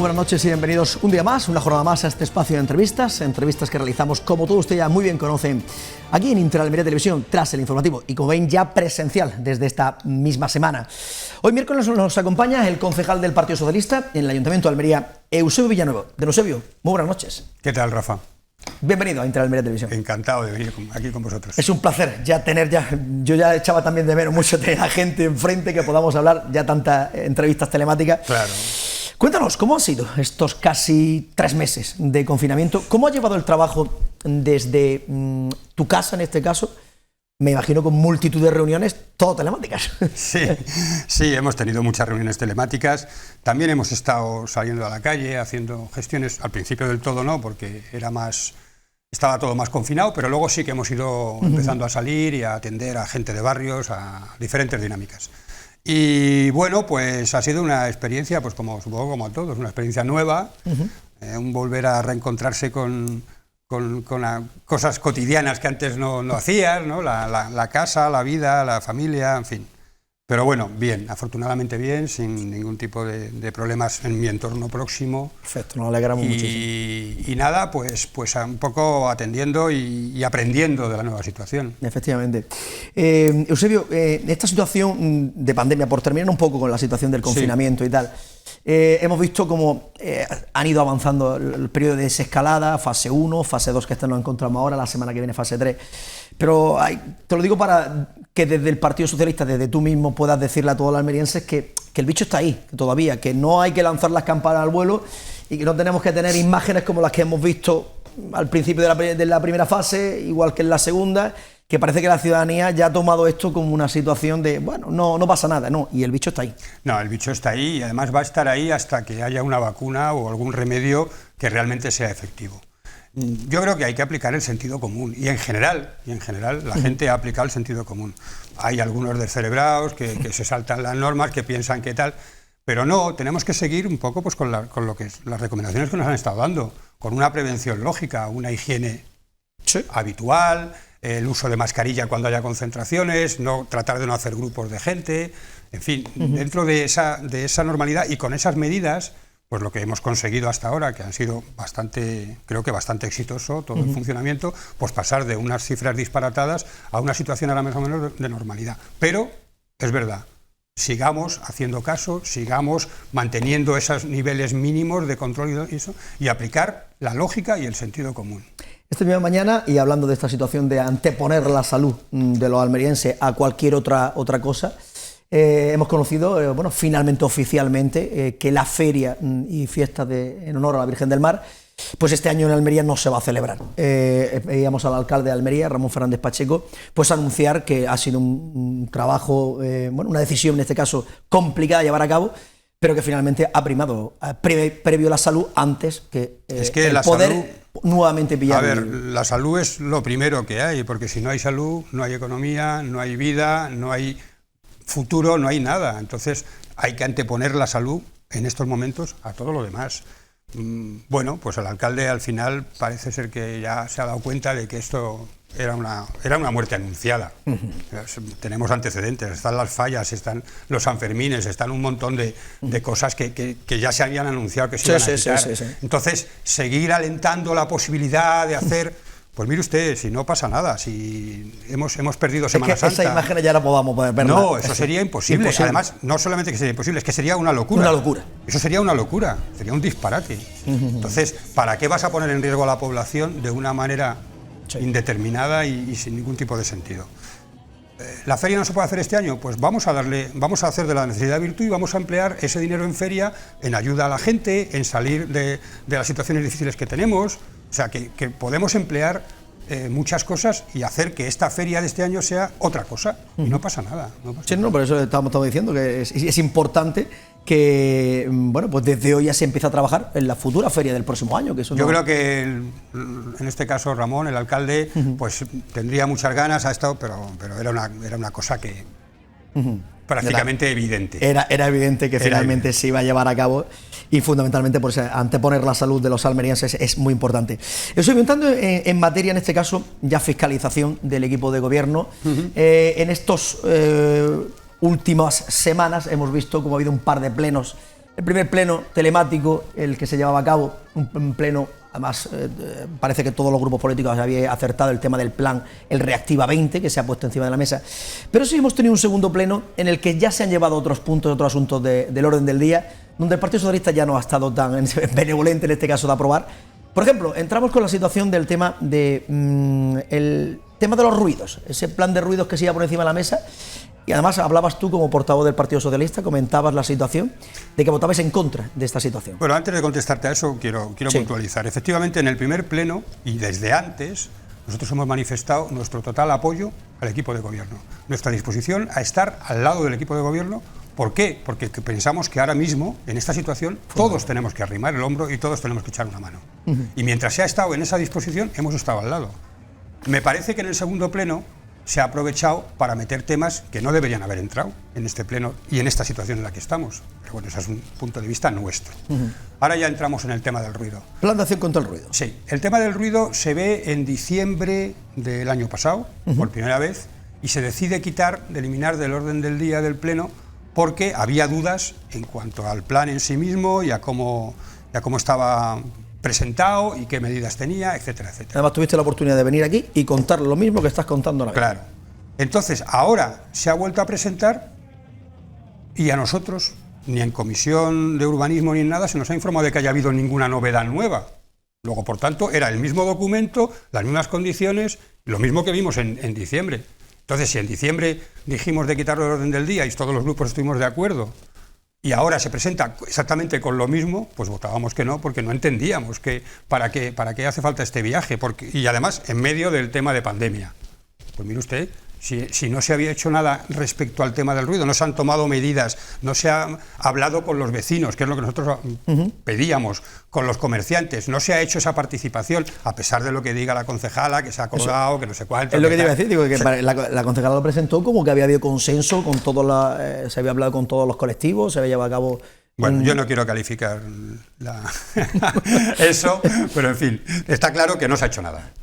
buenas noches y bienvenidos un día más, una jornada más a este espacio de entrevistas que realizamos, como todos ustedes ya muy bien conocen, aquí en Interalmería Televisión, tras el informativo, y como ven ya presencial desde esta misma semana. Hoy miércoles nos acompaña el concejal del Partido Socialista en el Ayuntamiento de Almería, Eusebio Villanueva. Don Eusebio, muy buenas noches. ¿Qué tal, Rafa? Bienvenido a Interalmería Televisión. Encantado de venir aquí con vosotros. Es un placer yo ya echaba también de menos mucho tener a gente enfrente que podamos hablar ya tantas entrevistas telemáticas. Claro. Cuéntanos, ¿cómo han sido estos casi 3 meses de confinamiento? ¿Cómo has llevado el trabajo desde tu casa, en este caso? Me imagino con multitud de reuniones, todo telemáticas. Sí, hemos tenido muchas reuniones telemáticas. También hemos estado saliendo a la calle, haciendo gestiones. Al principio del todo no, porque estaba todo más confinado, pero luego sí que hemos ido empezando a salir y a atender a gente de barrios, a diferentes dinámicas. Y bueno, pues ha sido una experiencia, pues supongo como a todos, una experiencia nueva, un volver a reencontrarse con cosas cotidianas que antes no hacías, ¿no? La casa, la vida, la familia, en fin. Pero bueno, bien, afortunadamente bien, sin ningún tipo de problemas en mi entorno próximo. Perfecto, nos alegramos muchísimo. Y nada, pues un poco atendiendo y aprendiendo de la nueva situación. Efectivamente. Eusebio, esta situación de pandemia, por terminar un poco con la situación del confinamiento y tal, hemos visto cómo han ido avanzando el periodo de desescalada, fase 1, fase 2, que nos encontramos ahora, la semana que viene fase 3. Pero te lo digo para que desde el Partido Socialista, desde tú mismo, puedas decirle a todos los almerienses que el bicho está ahí todavía, que no hay que lanzar las campanas al vuelo y que no tenemos que tener imágenes como las que hemos visto al principio de la primera fase, igual que en la segunda, que parece que la ciudadanía ya ha tomado esto como una situación de, bueno, no pasa nada, no, y el bicho está ahí. No, el bicho está ahí y además va a estar ahí hasta que haya una vacuna o algún remedio que realmente sea efectivo. Yo creo que hay que aplicar el sentido común y en general la gente ha aplicado el sentido común. Hay algunos descerebrados que se saltan las normas, que piensan que tal, pero no, tenemos que seguir un poco pues con lo que las recomendaciones que nos han estado dando, con una prevención lógica, una higiene habitual, el uso de mascarilla cuando haya concentraciones, tratar de no hacer grupos de gente, en fin, dentro de esa normalidad y con esas medidas, pues lo que hemos conseguido hasta ahora, que han sido creo que bastante exitoso todo el funcionamiento, pues pasar de unas cifras disparatadas a una situación ahora más o menos de normalidad. Pero es verdad, sigamos haciendo caso, sigamos manteniendo esos niveles mínimos de control y aplicar la lógica y el sentido común. Esta misma mañana, y hablando de esta situación de anteponer la salud de los almerienses a cualquier otra cosa, hemos conocido, finalmente, oficialmente, que la feria y fiesta en honor a la Virgen del Mar, pues este año en Almería no se va a celebrar. Veíamos al alcalde de Almería, Ramón Fernández Pacheco, pues anunciar que ha sido un trabajo, una decisión en este caso complicada de llevar a cabo, pero que finalmente ha primado previo la salud antes que, el poder salud, nuevamente pillar. A ver, la salud es lo primero que hay, porque si no hay salud, no hay economía, no hay vida, no hay futuro, no hay nada. Entonces hay que anteponer la salud en estos momentos a todo lo demás. Bueno, pues el alcalde al final parece ser que ya se ha dado cuenta de que esto era una muerte anunciada. Tenemos antecedentes, están las fallas, están los Sanfermines, están un montón de cosas que ya se habían anunciado que se iban a quitar. Sí. Entonces, seguir alentando la posibilidad de hacer... Pues mire usted, si no pasa nada, si hemos perdido Semana Santa... Esa imagen ya no podamos verla. No, eso sería imposible. Además, no solamente que sería imposible, es que sería una locura. Una locura. Eso sería una locura, sería un disparate. Entonces, ¿para qué vas a poner en riesgo a la población de una manera indeterminada y sin ningún tipo de sentido? ¿La feria no se puede hacer este año? Pues vamos a hacer de la necesidad virtud y vamos a emplear ese dinero en feria en ayuda a la gente, en salir de las situaciones difíciles que tenemos. O sea, que podemos emplear muchas cosas y hacer que esta feria de este año sea otra cosa. Y no pasa nada. Por eso estamos diciendo que es importante que, pues desde hoy ya se empieza a trabajar en la futura feria del próximo año. Yo creo que en este caso Ramón, el alcalde, pues tendría muchas ganas, ha estado, pero era una cosa que... prácticamente evidente. Era evidente que finalmente se iba a llevar a cabo y fundamentalmente por anteponer la salud de los almerienses es muy importante. Estoy preguntando en materia, en este caso, ya fiscalización del equipo de gobierno. En estos últimas semanas hemos visto cómo ha habido un par de plenos el primer pleno telemático, el que se llevaba a cabo, un pleno, además parece que todos los grupos políticos habían acertado el tema del plan, el Reactiva 20, que se ha puesto encima de la mesa. Pero sí hemos tenido un segundo pleno en el que ya se han llevado otros puntos, otros asuntos del orden del día, donde el Partido Socialista ya no ha estado tan benevolente en este caso de aprobar. Por ejemplo, entramos con la situación del tema el tema de los ruidos, ese plan de ruidos que se iba por encima de la mesa. Y además hablabas tú como portavoz del Partido Socialista, comentabas la situación de que votabais en contra de esta situación. Bueno, antes de contestarte a eso, quiero puntualizar. Efectivamente, en el primer pleno, y desde antes, nosotros hemos manifestado nuestro total apoyo al equipo de gobierno, nuestra disposición a estar al lado del equipo de gobierno. ¿Por qué? Porque pensamos que ahora mismo, en esta situación, todos tenemos que arrimar el hombro y todos tenemos que echar una mano. Y mientras se ha estado en esa disposición, hemos estado al lado. Me parece que en el segundo pleno se ha aprovechado para meter temas que no deberían haber entrado en este pleno y en esta situación en la que estamos. Pero bueno, ese es un punto de vista nuestro. Ahora ya entramos en el tema del ruido. Plan de acción contra el ruido. Sí, el tema del ruido se ve en diciembre del año pasado, por primera vez, y se decide eliminar del orden del día del pleno porque había dudas en cuanto al plan en sí mismo y a cómo estaba presentado y qué medidas tenía, etcétera, etcétera. Además tuviste la oportunidad de venir aquí y contar lo mismo que estás contando ahora. Claro. Entonces, ahora se ha vuelto a presentar y a nosotros, ni en comisión de urbanismo ni en nada, se nos ha informado de que haya habido ninguna novedad nueva. Luego, por tanto, era el mismo documento, las mismas condiciones, lo mismo que vimos en diciembre. Entonces, si en diciembre dijimos de quitarlo del orden del día y todos los grupos estuvimos de acuerdo, y ahora se presenta exactamente con lo mismo, pues votábamos que no, porque no entendíamos para qué hace falta este viaje, y además en medio del tema de pandemia. Pues mire usted, si no se había hecho nada respecto al tema del ruido, no se han tomado medidas, no se ha hablado con los vecinos, que es lo que nosotros pedíamos, con los comerciantes, no se ha hecho esa participación, a pesar de lo que diga la concejala, que se ha acordado, que no sé cuánto. Es lo que te iba a decir, digo, que la concejala lo presentó como que había habido consenso con se había hablado con todos los colectivos, se había llevado a cabo. Bueno, yo no quiero calificar eso, pero en fin, está claro que no se ha hecho nada.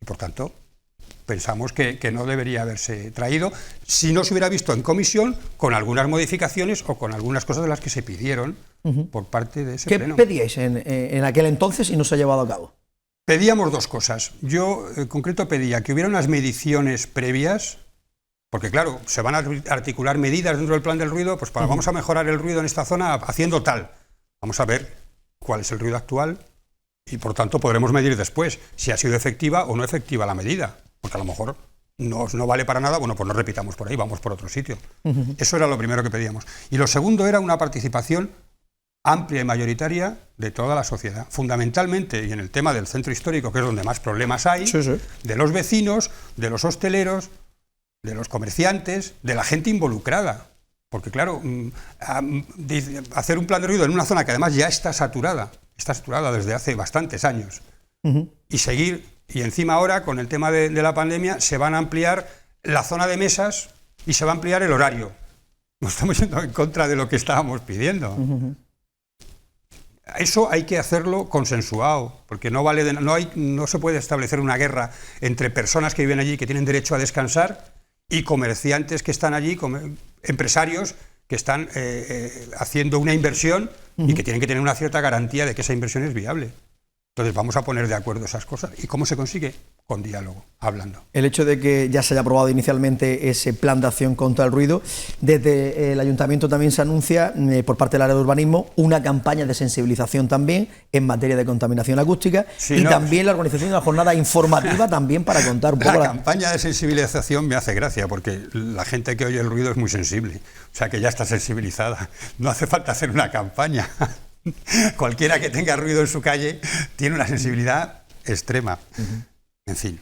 Y por tanto, pensamos que no debería haberse traído si no se hubiera visto en comisión con algunas modificaciones o con algunas cosas de las que se pidieron por parte de ese pleno. ¿Qué pedíais en aquel entonces y no se ha llevado a cabo? Pedíamos dos cosas. Yo, en concreto, pedía que hubiera unas mediciones previas, porque claro, se van a articular medidas dentro del plan del ruido, pues vamos a mejorar el ruido en esta zona haciendo tal. Vamos a ver cuál es el ruido actual y, por tanto, podremos medir después si ha sido efectiva o no efectiva la medida. Porque a lo mejor no vale para nada, bueno, pues no repitamos por ahí, vamos por otro sitio. Eso era lo primero que pedíamos. Y lo segundo era una participación amplia y mayoritaria de toda la sociedad, fundamentalmente, y en el tema del centro histórico, que es donde más problemas hay, de los vecinos, de los hosteleros, de los comerciantes, de la gente involucrada. Porque claro, hacer un plan de ruido en una zona que además ya está saturada desde hace bastantes años, y seguir. Y encima ahora, con el tema de la pandemia, se van a ampliar la zona de mesas y se va a ampliar el horario. Nos estamos yendo en contra de lo que estábamos pidiendo. Eso hay que hacerlo consensuado, porque no se puede establecer una guerra entre personas que viven allí, que tienen derecho a descansar, y comerciantes que están allí, empresarios que están haciendo una inversión y que tienen que tener una cierta garantía de que esa inversión es viable. Entonces vamos a poner de acuerdo esas cosas. ¿Y cómo se consigue? Con diálogo, hablando. El hecho de que ya se haya aprobado inicialmente ese plan de acción contra el ruido, desde el Ayuntamiento también se anuncia, por parte del área de urbanismo, una campaña de sensibilización también en materia de contaminación acústica también la organización de una jornada informativa también para contar un poco. La campaña de sensibilización me hace gracia porque la gente que oye el ruido es muy sensible, o sea que ya está sensibilizada, no hace falta hacer una campaña. Cualquiera que tenga ruido en su calle tiene una sensibilidad extrema. En fin,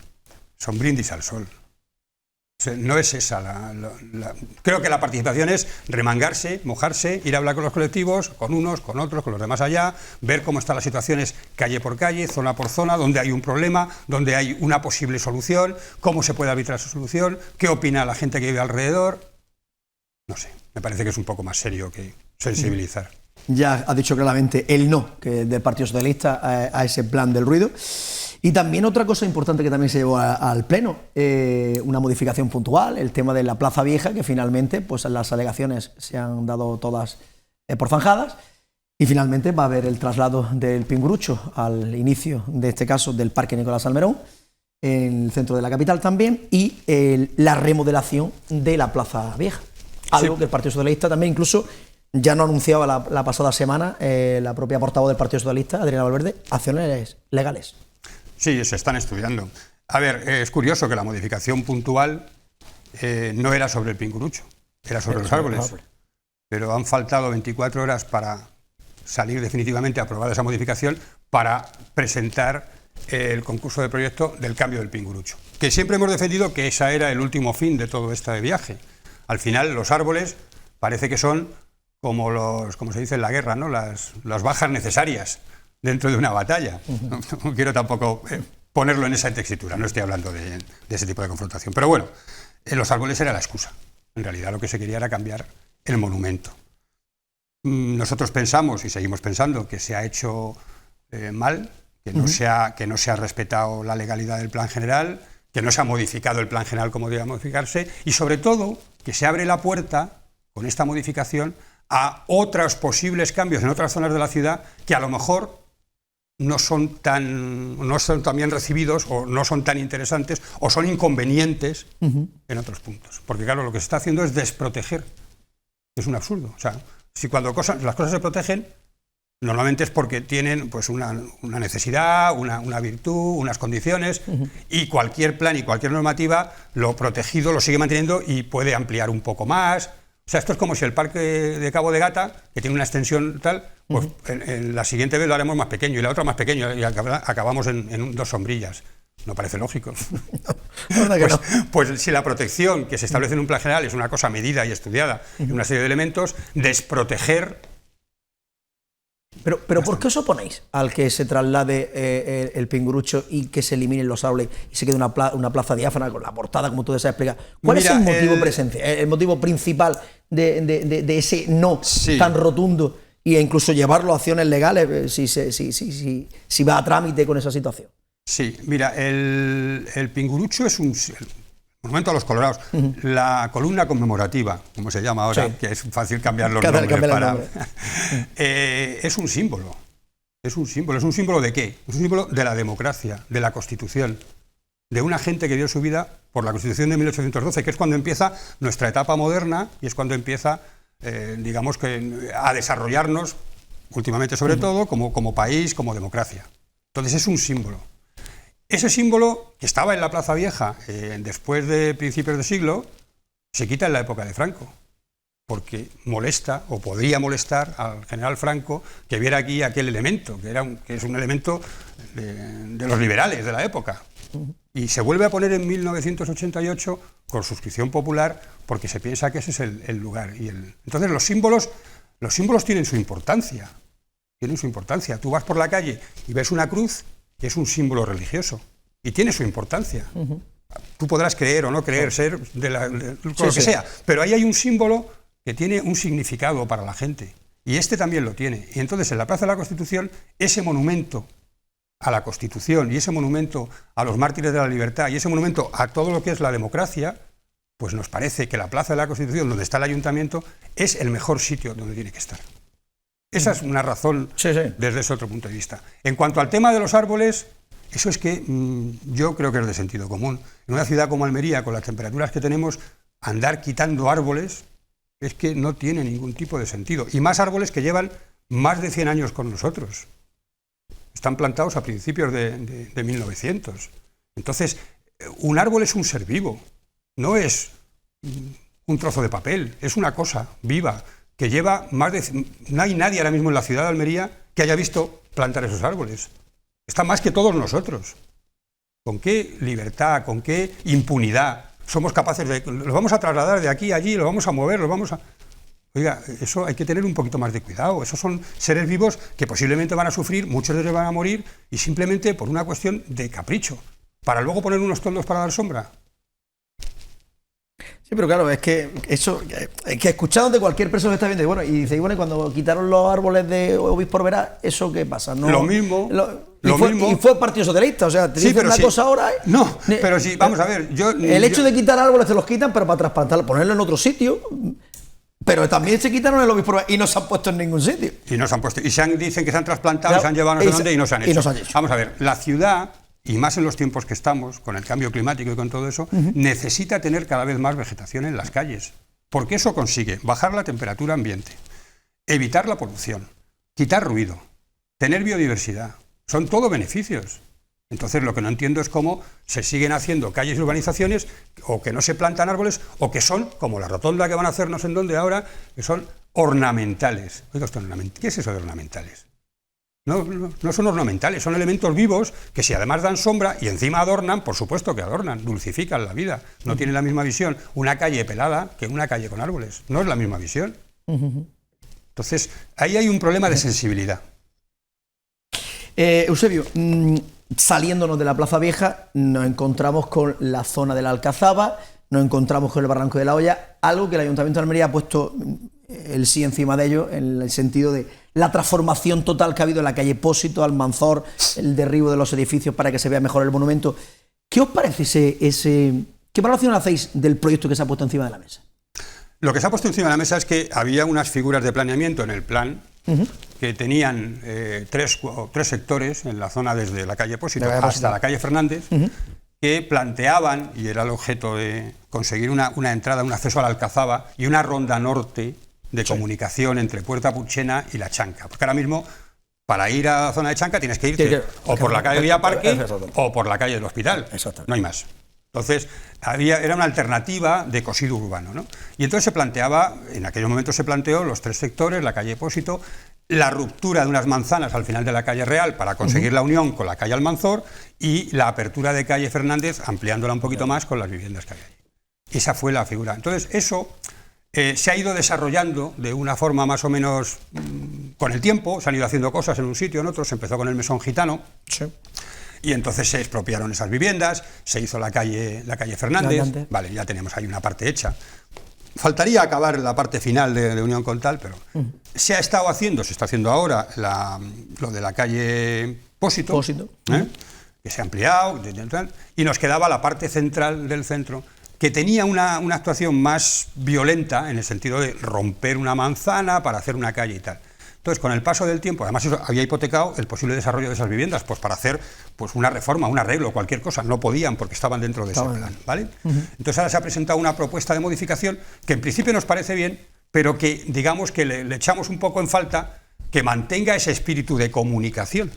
son brindis al sol. O sea, no es esa creo que la participación es remangarse, mojarse, ir a hablar con los colectivos, con unos, con otros, con los demás allá, ver cómo están las situaciones calle por calle, zona por zona, donde hay un problema, donde hay una posible solución, cómo se puede arbitrar su solución, qué opina la gente que vive alrededor. No sé, me parece que es un poco más serio que sensibilizar. Ya ha dicho claramente el no del Partido Socialista a ese plan del ruido. Y también otra cosa importante que también se llevó al Pleno, una modificación puntual, el tema de la Plaza Vieja, que finalmente pues las alegaciones se han dado todas por zanjadas. Y finalmente va a haber el traslado del Pingurucho al inicio, de este caso, del Parque Nicolás Salmerón, en el centro de la capital también, y la remodelación de la Plaza Vieja. Algo que el Partido Socialista también incluso ya no anunciaba la pasada semana la propia portavoz del Partido Socialista, Adriana Valverde, acciones legales. Sí, se están estudiando. A ver, es curioso que la modificación puntual no era sobre el Pingurucho, era sobre los árboles. Pero han faltado 24 horas para salir definitivamente aprobada esa modificación para presentar el concurso de proyecto del cambio del Pingurucho. Que siempre hemos defendido que ese era el último fin de todo este viaje. Al final, los árboles parece que son como se dice en la guerra, ¿no? Las bajas necesarias dentro de una batalla. No quiero tampoco ponerlo en esa tesitura, no estoy hablando de ese tipo de confrontación. Pero bueno, los árboles era la excusa. En realidad lo que se quería era cambiar el monumento. Nosotros pensamos y seguimos pensando que se ha hecho mal, que no se ha respetado la legalidad del plan general, que no se ha modificado el plan general como debía modificarse y sobre todo que se abre la puerta con esta modificación a otros posibles cambios en otras zonas de la ciudad que a lo mejor no son tan bien recibidos o no son tan interesantes o son inconvenientes en otros puntos. Porque claro, lo que se está haciendo es desproteger. Es un absurdo. O sea, si cuando las cosas se protegen, normalmente es porque tienen pues una necesidad, una virtud, unas condiciones, y cualquier plan y cualquier normativa, lo protegido lo sigue manteniendo y puede ampliar un poco más. O sea, esto es como si el parque de Cabo de Gata, que tiene una extensión tal, pues en la siguiente vez lo haremos más pequeño y la otra más pequeño y acabamos en 2 sombrillas. No parece lógico. Pues si la protección que se establece en un plan general es una cosa medida y estudiada en una serie de elementos, desproteger... Pero ¿por qué os oponéis al que se traslade el Pingurucho y que se eliminen los árboles y se quede una plaza diáfana con la portada, como tú deseas explicar? ¿Cuál es el motivo el motivo principal de ese no tan rotundo e incluso llevarlo a acciones legales si va a trámite con esa situación? Sí, mira, el Pingurucho es un monumento a los colorados. La columna conmemorativa, como se llama ahora, que es fácil cambiar los nombres para... es un símbolo. ¿Es un símbolo de qué? Es un símbolo de la democracia, de la Constitución, de una gente que dio su vida por la Constitución de 1812, que es cuando empieza nuestra etapa moderna y es cuando empieza, digamos, a desarrollarnos, últimamente sobre todo, como país, como democracia. Entonces es un símbolo. Ese símbolo, que estaba en la Plaza Vieja después de principios de siglo, se quita en la época de Franco, porque molesta, o podría molestar al general Franco que viera aquí aquel elemento, que es un elemento de los liberales de la época. Y se vuelve a poner en 1988 con suscripción popular, porque se piensa que ese es el lugar. Entonces los símbolos tienen su importancia. Tú vas por la calle y ves una cruz, que es un símbolo religioso, y tiene su importancia. Tú podrás creer o no creer, ser lo que sea, pero ahí hay un símbolo que tiene un significado para la gente, y este también lo tiene. Y entonces en la Plaza de la Constitución, ese monumento a la Constitución y ese monumento a los mártires de la libertad y ese monumento a todo lo que es la democracia, pues nos parece que la Plaza de la Constitución, donde está el ayuntamiento, es el mejor sitio donde tiene que estar. Esa es una razón desde ese otro punto de vista. En cuanto al tema de los árboles, eso es que yo creo que es de sentido común. En una ciudad como Almería, con las temperaturas que tenemos, andar quitando árboles es que no tiene ningún tipo de sentido. Y más árboles que llevan más de 100 años con nosotros. Están plantados a principios de 1900. Entonces, un árbol es un ser vivo, no es un trozo de papel, es una cosa viva, que lleva no hay nadie ahora mismo en la ciudad de Almería que haya visto plantar esos árboles. Está más que todos nosotros. ¿Con qué libertad, con qué impunidad somos capaces los vamos a trasladar de aquí a allí, los vamos a mover, Oiga, eso hay que tener un poquito más de cuidado. Esos son seres vivos que posiblemente van a sufrir, muchos de ellos van a morir, y simplemente por una cuestión de capricho, para luego poner unos toldos para dar sombra. Sí, pero claro, es que eso, que escuchando de cualquier persona que está viendo, y dice, bueno, cuando quitaron los árboles de Obispo Verá, ¿eso qué pasa? No, lo mismo. Y fue el Partido Socialista, o sea, te dicen una cosa ahora. No, pero sí, vamos a ver. El hecho de quitar árboles te los quitan, pero para trasplantarlos, ponerlo en otro sitio. Pero también se quitaron el obispo y no se han puesto en ningún sitio. Y no se han puesto. Y dicen que se han trasplantado, se han llevado no sé dónde y no se han hecho. Vamos a ver, la ciudad, y más en los tiempos que estamos, con el cambio climático y con todo eso, necesita tener cada vez más vegetación en las calles. Porque eso consigue bajar la temperatura ambiente, evitar la polución, quitar ruido, tener biodiversidad. Son todo beneficios. Entonces lo que no entiendo es cómo se siguen haciendo calles y urbanizaciones o que no se plantan árboles o que son, como la rotonda que van a hacer no sé en dónde ahora, que son ornamentales. Oiga, ¿qué es eso de ornamentales? No son ornamentales, son elementos vivos que si además dan sombra y encima adornan, por supuesto que adornan, dulcifican la vida. No tienen la misma visión una calle pelada que una calle con árboles. No es la misma visión. Entonces, ahí hay un problema de sensibilidad. Eusebio, saliéndonos de la Plaza Vieja, nos encontramos con la zona de la Alcazaba, nos encontramos con el Barranco de la Hoya, algo que el Ayuntamiento de Almería ha puesto el sí encima de ello, en el sentido de la transformación total que ha habido en la calle Pósito, Almanzor, el derribo de los edificios para que se vea mejor el monumento. ¿Qué os parece qué valoración hacéis del proyecto que se ha puesto encima de la mesa? Lo que se ha puesto encima de la mesa es que había unas figuras de planeamiento en el plan que tenían tres sectores en la zona desde la calle Pósito hasta la calle Fernández, que planteaban, y era el objeto de conseguir una entrada, un acceso a la Alcazaba y una ronda norte de comunicación entre Puerta Purchena y la Chanca. Porque ahora mismo, para ir a la zona de Chanca tienes que irte o por la calle Villa Parque o por la calle del Hospital. No hay más. Entonces, era una alternativa de cosido urbano, ¿no? Y entonces se planteaba, en aquel momento se planteó los tres sectores, la calle Pósito, la ruptura de unas manzanas al final de la calle Real para conseguir la unión con la calle Almanzor y la apertura de calle Fernández, ampliándola un poquito más con las viviendas que había allí. Esa fue la figura. Entonces, eso se ha ido desarrollando de una forma más o menos con el tiempo, se han ido haciendo cosas en un sitio, en otro, se empezó con el mesón gitano. Sí. Y entonces se expropiaron esas viviendas, se hizo la calle Fernández, vale, ya tenemos ahí una parte hecha. Faltaría acabar la parte final de unión con tal, pero se está haciendo ahora lo de la calle Pósito. Que se ha ampliado, y nos quedaba la parte central del centro, que tenía una actuación más violenta, en el sentido de romper una manzana para hacer una calle y tal. Entonces, con el paso del tiempo, además eso había hipotecado el posible desarrollo de esas viviendas, pues para hacer una reforma, un arreglo, cualquier cosa. No podían porque estaban dentro de ese plan, ¿vale? Entonces ahora se ha presentado una propuesta de modificación que en principio nos parece bien, pero que digamos que le echamos un poco en falta que mantenga ese espíritu de comunicación,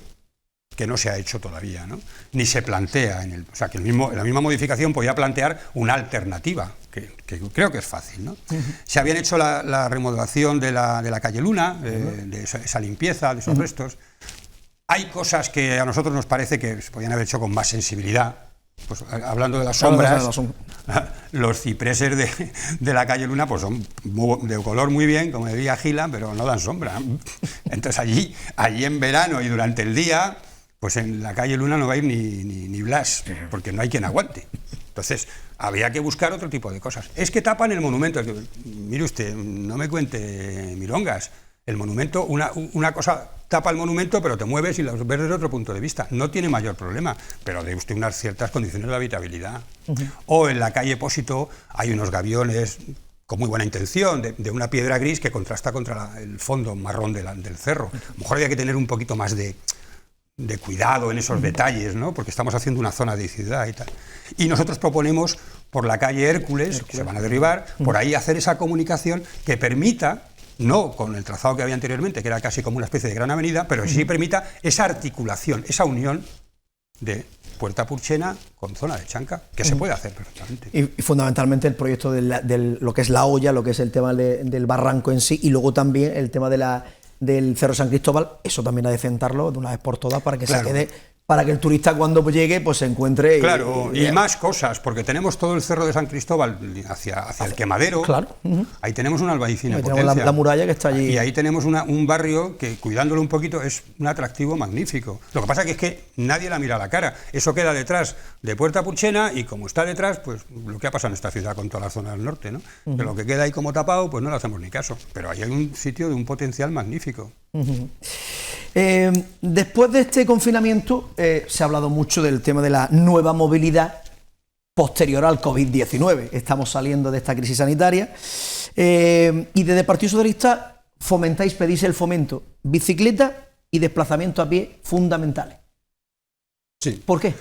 que no se ha hecho todavía, ¿no? Ni se plantea o sea, que la misma modificación podía plantear una alternativa, que creo que es fácil, ¿no? Se habían hecho la remodelación de la calle Luna, de esa limpieza, de esos restos. Hay cosas que a nosotros nos parece que se podían haber hecho con más sensibilidad. Pues, hablando de las sombras, los cipreses de la calle Luna pues son de color muy bien, como decía Gila, pero no dan sombra. Entonces allí en verano y durante el día, pues en la calle Luna no va a ir ni Blas, porque no hay quien aguante. Entonces, había que buscar otro tipo de cosas. Es que tapan el monumento. Mire usted, no me cuente milongas. El monumento, una cosa tapa el monumento, pero te mueves y lo ves desde otro punto de vista. No tiene mayor problema, pero de usted unas ciertas condiciones de habitabilidad. O en la calle Pósito hay unos gaviones con muy buena intención, de una piedra gris que contrasta contra el fondo marrón del cerro. A lo mejor había que tener un poquito más de cuidado en esos detalles, ¿no? Porque estamos haciendo una zona de ciudad y tal. Y nosotros proponemos por la calle Hércules, que se van a derribar, por ahí hacer esa comunicación que permita, no con el trazado que había anteriormente, que era casi como una especie de gran avenida, pero sí permita esa articulación, esa unión de Puerta Purchena con zona de Chanca, que se puede hacer perfectamente. Y fundamentalmente el proyecto de lo que es la olla, lo que es el tema del barranco en sí, y luego también el tema del Cerro San Cristóbal, eso también hay de sentarlo de una vez por todas para que se quede, para que el turista cuando llegue pues se encuentre. Claro, y más cosas, porque tenemos todo el Cerro de San Cristóbal hacia el Quemadero. Claro. Ahí tenemos una albaicina. Ahí tenemos la muralla que está allí. Y ahí tenemos un barrio que, cuidándolo un poquito, es un atractivo magnífico. Lo que pasa es que nadie la mira a la cara. Eso queda detrás de Puerta Purchena y como está detrás, pues lo que ha pasado en esta ciudad con toda la zona del norte, ¿no? Que lo que queda ahí como tapado, pues no le hacemos ni caso. Pero ahí hay un sitio de un potencial magnífico. Después de este confinamiento se ha hablado mucho del tema de la nueva movilidad posterior al COVID-19. Estamos saliendo de esta crisis sanitaria. Y desde el Partido Socialista pedís el fomento, bicicleta y desplazamiento a pie fundamentales. Sí. ¿Por qué?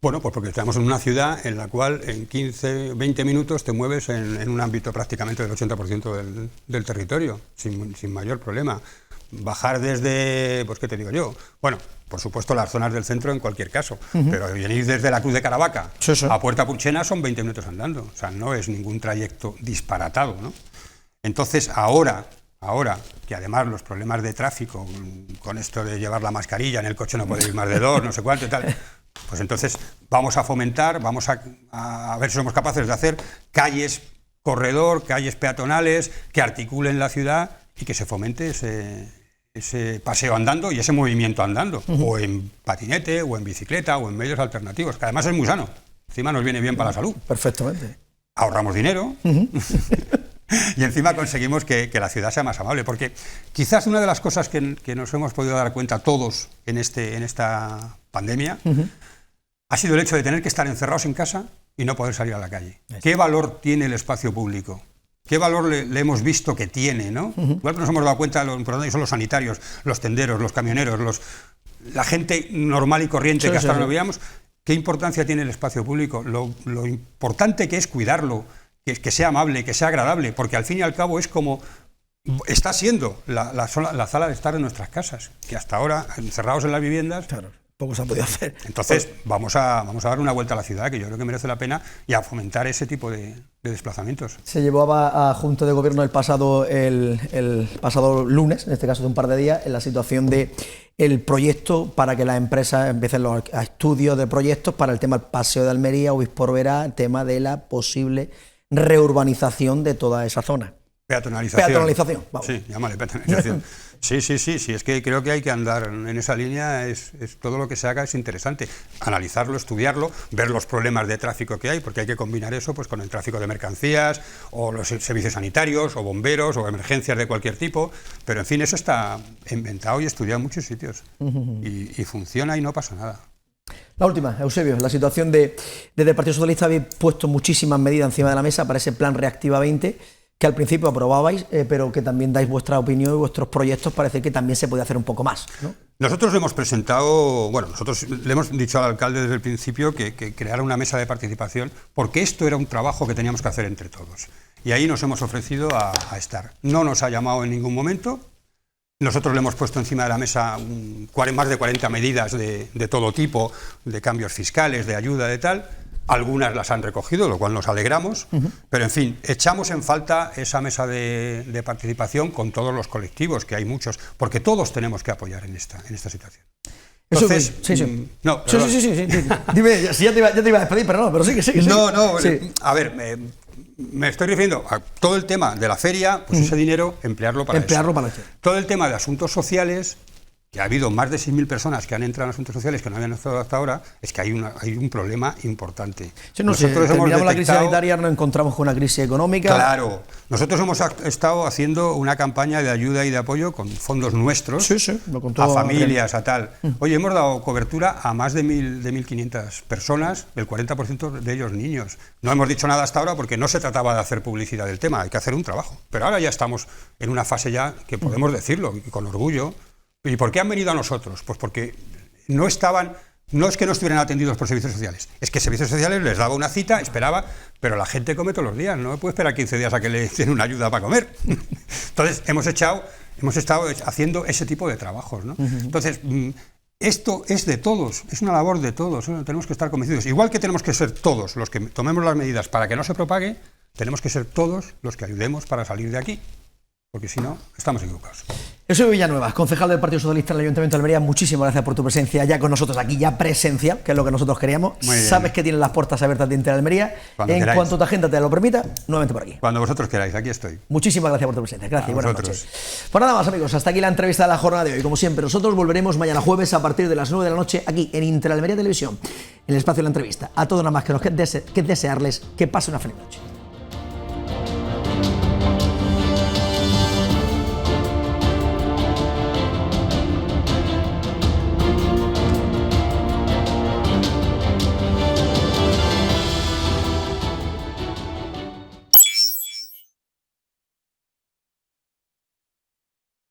Bueno, pues porque estamos en una ciudad en la cual en 15, 20 minutos te mueves en un ámbito prácticamente del 80% del territorio, sin mayor problema. Bajar desde, pues qué te digo yo, bueno, por supuesto las zonas del centro en cualquier caso, pero venir desde la Cruz de Caravaca a Puerta Purchena son 20 minutos andando, o sea, no es ningún trayecto disparatado, ¿no? Entonces, ahora que además los problemas de tráfico, con esto de llevar la mascarilla, en el coche no puede ir más de 2, no sé cuánto y tal, pues entonces vamos a fomentar, vamos a ver si somos capaces de hacer calles corredor, calles peatonales, que articulen la ciudad y que se fomente ese paseo andando y ese movimiento andando, o en patinete, o en bicicleta, o en medios alternativos, que además es muy sano, encima nos viene bien para la salud. Perfectamente. Ahorramos dinero. Y encima conseguimos que la ciudad sea más amable, porque quizás una de las cosas que nos hemos podido dar cuenta todos en esta pandemia ha sido el hecho de tener que estar encerrados en casa y no poder salir a la calle. ¿Qué valor tiene el espacio público? ¿Qué valor le hemos visto que tiene, ¿no? Igual que nos hemos dado cuenta de por dónde son los sanitarios, los tenderos, los camioneros, la gente normal y corriente que hasta ahora no veíamos. ¿Qué importancia tiene el espacio público? Lo importante que es cuidarlo, que sea amable, que sea agradable, porque al fin y al cabo es como está siendo la sala de estar en nuestras casas, que hasta ahora, encerrados en las viviendas, claro, poco se ha podido hacer. Entonces, vamos a dar una vuelta a la ciudad, que yo creo que merece la pena, y a fomentar ese tipo de desplazamientos. Se llevó a Junta de Gobierno el pasado lunes, en este caso de un par de días, en la situación de el proyecto para que las empresas empiecen los estudios de proyectos para el tema del Paseo de Almería, Obispo Orbera, el tema de la posible reurbanización de toda esa zona. Peatonalización. Vamos. Sí, llámale peatonalización. Sí, es que creo que hay que andar en esa línea, es todo lo que se haga es interesante. Analizarlo, estudiarlo, ver los problemas de tráfico que hay, porque hay que combinar eso pues con el tráfico de mercancías, o los servicios sanitarios, o bomberos, o emergencias de cualquier tipo, pero en fin, eso está inventado y estudiado en muchos sitios, y funciona y no pasa nada. La última, Eusebio, la situación desde el Partido Socialista habéis puesto muchísimas medidas encima de la mesa para ese plan Reactiva 20, que al principio aprobabais, pero que también dais vuestra opinión y vuestros proyectos, parece que también se puede hacer un poco más, ¿no? Nosotros le hemos presentado, nosotros le hemos dicho al alcalde desde el principio que creara una mesa de participación, porque esto era un trabajo que teníamos que hacer entre todos. Y ahí nos hemos ofrecido a estar. No nos ha llamado en ningún momento. Nosotros le hemos puesto encima de la mesa más de 40 medidas de todo tipo, de cambios fiscales, de ayuda, de tal. Algunas las han recogido, lo cual nos alegramos, pero en fin, echamos en falta esa mesa de participación con todos los colectivos, que hay muchos, porque todos tenemos que apoyar en esta situación. Entonces, sí. Dime, si ya te iba a despedir, pero sí. A ver, me estoy refiriendo a todo el tema de la feria, pues ese dinero emplearlo para eso. Todo el tema de asuntos sociales, que ha habido más de 6.000 personas que han entrado en asuntos sociales que no habían estado hasta ahora, es que hay un problema importante. Nosotros terminamos la crisis sanitaria, nos encontramos con una crisis económica. Claro, nosotros hemos estado haciendo una campaña de ayuda y de apoyo con fondos nuestros, a familias, a tal. Oye, hemos dado cobertura a más de 1.500 personas, el 40% de ellos niños. No hemos dicho nada hasta ahora porque no se trataba de hacer publicidad del tema, hay que hacer un trabajo. Pero ahora ya estamos en una fase ya que podemos decirlo, y con orgullo. ¿Y por qué han venido a nosotros? Pues porque no es que no estuvieran atendidos por servicios sociales, es que servicios sociales les daba una cita, esperaba, pero la gente come todos los días, no puede esperar 15 días a que le den una ayuda para comer. Entonces hemos estado haciendo ese tipo de trabajos, ¿no? Entonces, esto es de todos, es una labor de todos, ¿no? Tenemos que estar convencidos. Igual que tenemos que ser todos los que tomemos las medidas para que no se propague, tenemos que ser todos los que ayudemos para salir de aquí, porque si no, estamos equivocados. Eusebio Villanueva, concejal del Partido Socialista en el Ayuntamiento de Almería, muchísimas gracias por tu presencia ya con nosotros aquí, ya presencial, que es lo que nosotros queríamos. Sabes que tienes las puertas abiertas de Inter Almería. Cuanto tu agenda te lo permita, nuevamente por aquí. Cuando vosotros queráis, aquí estoy. Muchísimas gracias por tu presencia. Gracias y buenas noches. Pues nada más, amigos, hasta aquí la entrevista de la jornada de hoy. Como siempre, nosotros volveremos mañana jueves a partir de las 9 de la noche aquí en Inter Almería Televisión, en el espacio de la entrevista. A todos nada más que nos queda desearles que pasen una feliz noche.